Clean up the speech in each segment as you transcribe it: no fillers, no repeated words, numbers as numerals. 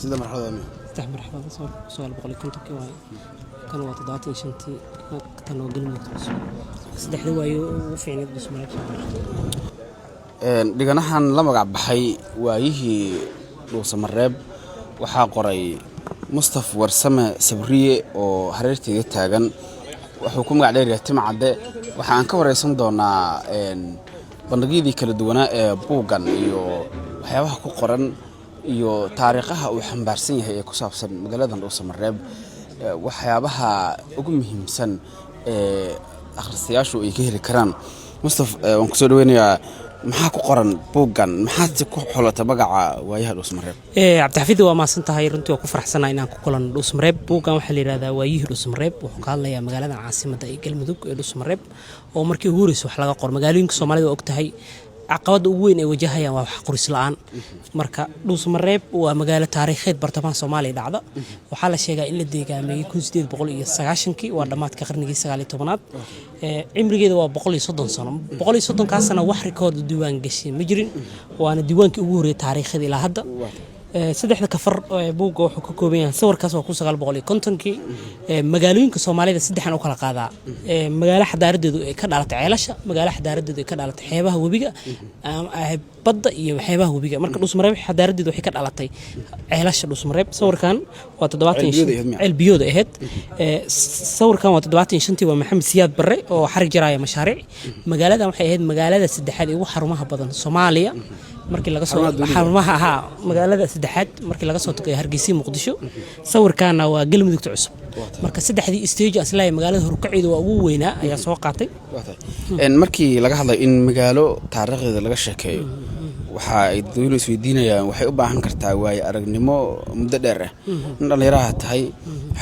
sida marxalada amni saddex marxalad su'aal boqol konton waay kan waa 75 tan oo galmudug saddexda waayo ugu fiicneed Dhuusamareeb dhiganahan la magac baxay waayihii Dhuusamareeb waxaa qoray Mustafa Warsame Sabriye oo hareertiga taagan wuxuu ku magac dheer Timcade waxaan ka wareysan doonaa bandhigyadii kala duwanaa ee buugan iyo waxyaabaha ku qoran iyo taariikhaha uu xambaarsan yahay ee ku saabsan magaalada Dhuusamareeb waxyaabaha ugu muhiimsan ee akhristayaashu ay ka heli karaan Mustafa waan ku soo dhaweynayaa maxaa ku qoran buugan maxaa ku xulata magaca waayaha Dhuusamareeb Cabdixafiid waa maasan tahay runtii ku faraxsanahay inaan ku kulan Dhuusamareeb buugan waxa la yiraahdaa waayihii Dhuusamareeb wuxuu ka hadlayaa magaalada caasimadda ee Galmudug ee Dhuusamareeb oo markii ugu horeysay wax laga qoro magaalooyinka Soomaalida oo ogtahay caqabada ugu weyn ee wajahayaan waa wax qoris la'aan marka Dhuusamareeb waa magaalo taariikheed bartamaha Soomaaliya dhacda waxa la sheegaa in la deegaamay 1890 waa dhamaadka qarnigii 19aad cimrigeeda waa 130 sano 130 ka sano wax rikood diiwaan gashay ma jirin waana diiwaankii ugu horeeyay taariikhda ilaa hadda saddexda kafar buugga wuxuu ka kooban yahay sawirkaas waa 1950kii magaalooyinka Soomaalida saddexan u kala qaadaa magaalo xadaaradeedu ay ka dhalatay ceelasha magaalo xadaaradeedu ay ka dhalatay xeebaha webiga badda iyo xeebaha webiga marka Dhuusamareeb xadaaradeedu waxay ka dhalatay ceelasha Dhuusamareeb sawirkan waa 75 elbiyooda ahayd sawirkan waa 75 waa Maxamed Siyaad Barre oo xarig jaraaya mashaariic magaaladan waxay ahayd magaalada saddexaad ee ugu xarumaha badan Soomaaliya markii laga soo xarumaha ahaa magaalada saddexaad markii laga soo tagay Hargeysa Muqdisho sawirkaana waa Galmudug cusub marka saddexdii stage aslay magaalada horkaciidu waa ugu weynaa ayaa soo qaatay markii laga hadlay in magaalo taariikhdeeda laga sheekeeyo waxa ay dadweynuhu isweydiinayaan waxay u baahan kartaa waay aragnimo muddo dheer ah in dhalinyaraha tahay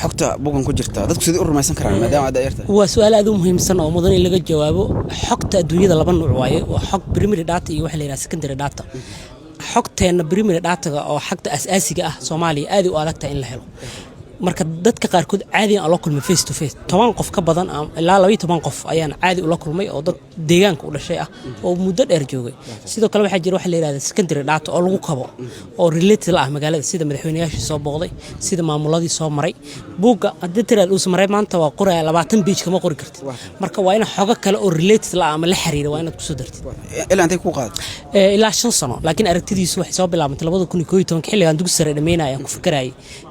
xogta buugan ku jirta dadku sidii u rumaysan karaan maadaama aad yartahay waa su'aal aad u muhiimsan oo mudan in laga jawaabo xogta adduunyada laba nooc waaye waa xog primary data iyo waxa la yiraahdo secondary data xogteena primary data oo xogta asaasiga ah Soomaaliya aad u adag tahay in la helo marka dadka qaar kood caadi aan la kulmay face to face 10 qof ka badan ilaa 12 qof ayaan caadi u la kulmay oo dad deegaanka u dhashay ah oo muddo dheer joogay sidoo kale waxa jira wax la yiraahdo secondary data oo lagu kabo oo related ah magaalada sida madaxweynayaashii soo booqday sida maamuladii soo maray buugga hadii tiraad Dhuusamareeb maanta waa qoraya 20 page kama qori kartid marka waa in xogo kale oo related la ama la xiriira waa inaad ku soo dartid ilaa intee ku qaad ilaa 5 sano laakiin aragtidiisu waxay soo bilaabantay 2011 xilligan dugsiga sare dhameynaya aan ku fikiray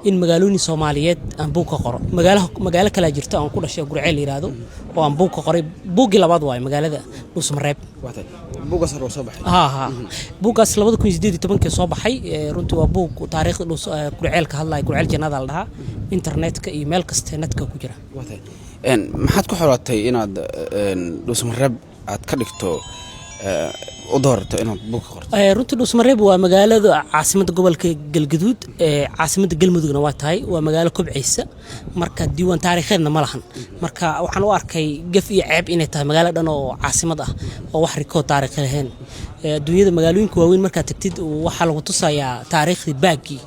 in magaalooyin Soomaaliyeed aan buug ka qoro magaalo kala jirta aan ku dhashay Gurceel yiraahdo oo aan buug ka qoray buuggi labaad waay magaalada Dhuusamareeb buuggaas hore soo baxay buuggaas 2018 soo baxay runtii waa buug taariikhda Gurceel ka hadlay Gurceel jannada la dhahaa internetka iyo meel kasta netka ku jira maxaad ku xoratay inaad Dhuusamareeb aad ka dhigto u doorto inaad buug ka qorto runtii Dhuusamareeb waa magaalada caasimadda gobolka Galgaduud caasimadda Galmudugna waa tahay waa magaalo kobcaysa marka diiwaan taariikheedna ma lahan marka waxaan u arkay gaf iyo ceeb inay tahay magaalo dhan oo caasimad ah oo wax rikood taariikh lahayn adduunyada magaalooyinka waaweyn marka tagtid waxa lagu tusayaa taariikhdii baagii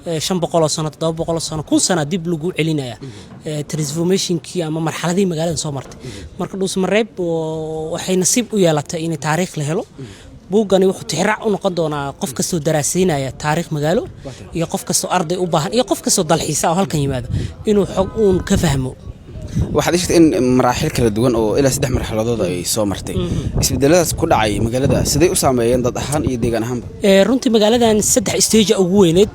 500 sano 700 sano 1 sano dib lagu celinaya transformationkii ama marxaladii magaalada soo martay marka Dhuusamareeb waxay nasiib u yeelatay in taariikh la helo buugani wuxuu tixraac u noqon doonaa qof kastoo daraasaynaya taariikh magaalo iyo qof kastoo arday u baahan iyo qof kastoo dalxiisa oo halkan yimaado inuu xog uun ka fahmo waxaad sheegtay in maraaxil kala duwan oo ilaa 3 marxaladood ay soo martay isbedeladaas ku dhacay magaalada sidee u saameeyeen dad ahaan iyo deegaan ahaanba runtii magaaladan 3 stage ugu weyneed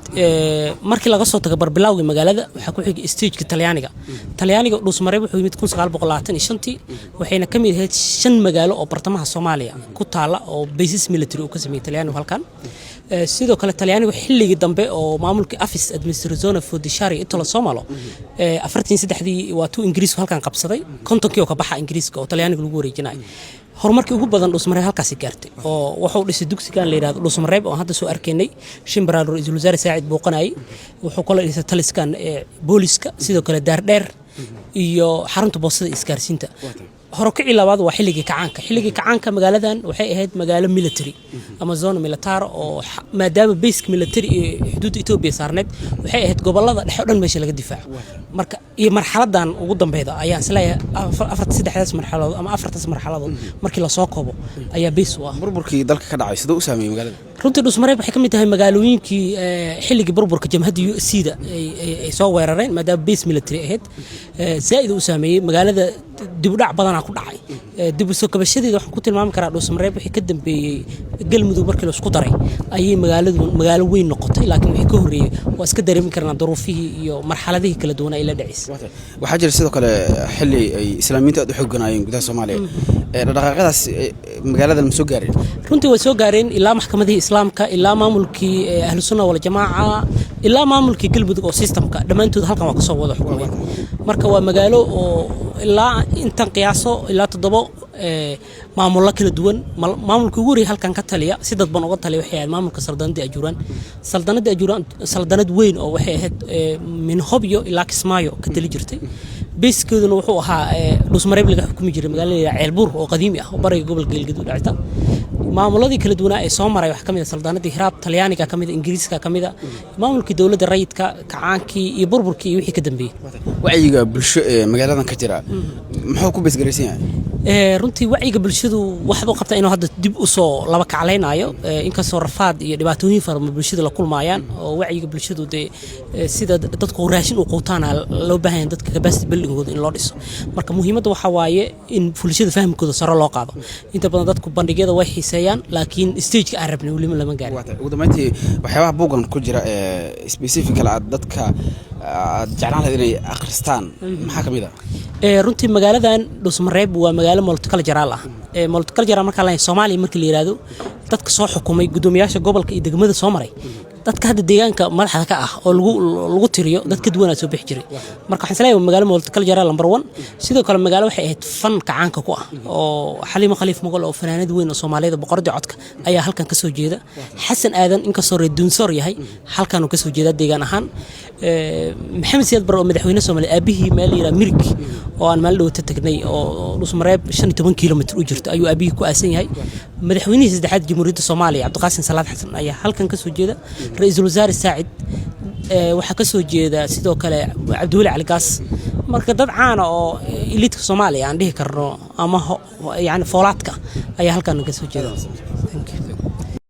markii laga soo tago barbilowga magaalada waxa ku xigay stage-ka Talyaaniga Dhuusamareeb wuxuu yimid 1925 waxayna ka mid ahayd 5 magaalo oo bartamaha Soomaaliya ku taala oo basis military uu ka sameeyay Talyaanigu halkan sidoo kale Talyaanigu xilligii dambe oo maamulka Office Administrazione Fiduciaria Italo Somalo 43 waa tuu Ingiriis halkan qabsaday kontonkii oo ka baxa Ingiriiska oo Talyaaniga lagu wareejinay horumarkii ugu badan Dhuusamareeb halkaas gaartay oo wuxuu dhisay dugsigan la yiraahdo Dhuusamareeb oo hadda soo arkaynay Shimbaraal Ra'iisul Wasaare Saacid Booqanay wuxuu kala dhisay taliskan booliska sidoo kale Daardheer iyo xarunta boostada isgaarsiinta horokicii labaad waa xilligii kacaanka magaaladan waxay ahayd magaalo military ama zone military oo maadaama basic military xuduud Itoobiya saarneed waxay ahayd gobolada dhexe oo dhan meesha laga difaaco marka iyo marxaladan ugu dambeeyda ayaan isleeyahay 4 marxaladood ama 4 marxaladood markii la soo koobo ayaa base u ah burburkii dalka ka dhacay sidoo u saameeyay magaalada runtii dhuusmareeb waxay ka mid tahay magaalooyinkii xilligii burburka jamhadda USC-da ay soo weerareen maadaama base military ahayd zaa'id u saameeyey magaalada dib u dhac badanaa ku dhacay dib u soo kabashadeeda waxaan ku tilmaami karaa dhuusmareeb wixii ka dambeeyey galmudug markii la isku daray ayay magaalo weyn noqotay laakiin wixii ka horreeyey waa iska dareemi karnaa duruufihii iyo marxaladihii kala duwan ay la dhaceysay waxaa jira sidoo kale xilli ay islaamiyiintu aad u xooganaayeen gudaha Soomaaliya dhaqaaqadaas magaalada ma soo gaareen runtii way soo gaareen ilaa maxkamadihii islaamka ilaa maamulkii ahlu sunna wal jamaaca ilaa maamulkii galmudug oo systemka dhammaantood halkan waa ka soo wada xukumay marka waa magaalo oo ilaa intan qiyaaso ilaa 7 maamullo kala duwan maamulka ugu horeeyay halkan ka taliya si dad ban uga taliya waxay ahayd maamulka saldanada ajuuraan saldanad weyn oo waxay ahayd min Hobyo ilaa Kismaayo ka tali jirtay beeskeeduna wuxuu ahaa dhuusmareeb laga xukumi jiray magaalada Ceelbuur oo qadiimi ah oo bariga gobolka Galgaduud dhacda maamuladii kala duwan ee soo maray wax kamid ah saldanadii Hiraab Talyaaniga kamid ah Ingiriiska kamid ah maamulkii dawladda rayidka kacaankii iyo burburkii iyo wixii ka dambeeyay wacyiga bulsho ee magaaladan ka jira muxuu ku beesgaraysan yahay runtii wacyiga bulshadu waxa uu qabtaa inuu hadda dib u soo laba kacleynaayo inkastoo rafaad iyo dhibaatooyin fara badan bulshada la kulmayaan oo wacyiga bulshadu sida dadku raashin u quutaan loo baahan yahay dadka capacity building in loo dhiso marka muhiimadda waxa waaye in bulshada fahamkooda sare loo qaado inta badan dadku bandhigyada way xiiseeyaan laakiin stage-ka aan rabnay weli lama gaarin ugu dambeyntii waxyaabaha buugan ku jira specifically dadka jeclaan lahayd inay akhristaan maxaa kamid runtii magaaladan dhuusmareeb waa magaalo multicultural ah multicultural marka la Soomaaliya markii la yiraahdo dadka soo xukumay gudoomiyaasha gobolka iyo degmada soo maray dadka hadda deegaanka madaxda ka ah oo lagu tiriyo dadka duwanaa soo bixi jiray marka waxaan isleeyahay magaalo multicultural number 1 sidoo kale magaalo waxay ahayd fan kacaanka ku ah oo Xaliimo Khaliif Mogol oo fanaanad weyn oo Soomaaliyeed boqorada codka ayaa halkan ka soo jeeda Xasan Aadan inkastoo reedunsor yahay halkan uu ka soo jeeda deegaan ahaan maxamed siyaad bar oo madaxweyne Soomaaliya aabihii meel yira mirig oo aan meel dhow tagnay oo dhuusmareeb 15 kiiloomitir u jirto ayuu aabihii ku aasan yahay madaxweynihii saddexaad jamhuuriyadda Soomaaliya Cabdiqaasim Salaad Xasan ayaa halkan ka soo jeeda ra'iisul wasaare Saacid waxa ka soo jeeda sidoo kale Cabdiwali Cali Gaas marka dad caan oo elite Soomaaliya aan dhihi karno ama yani foolaadka ayaa halkan ka soo jeeda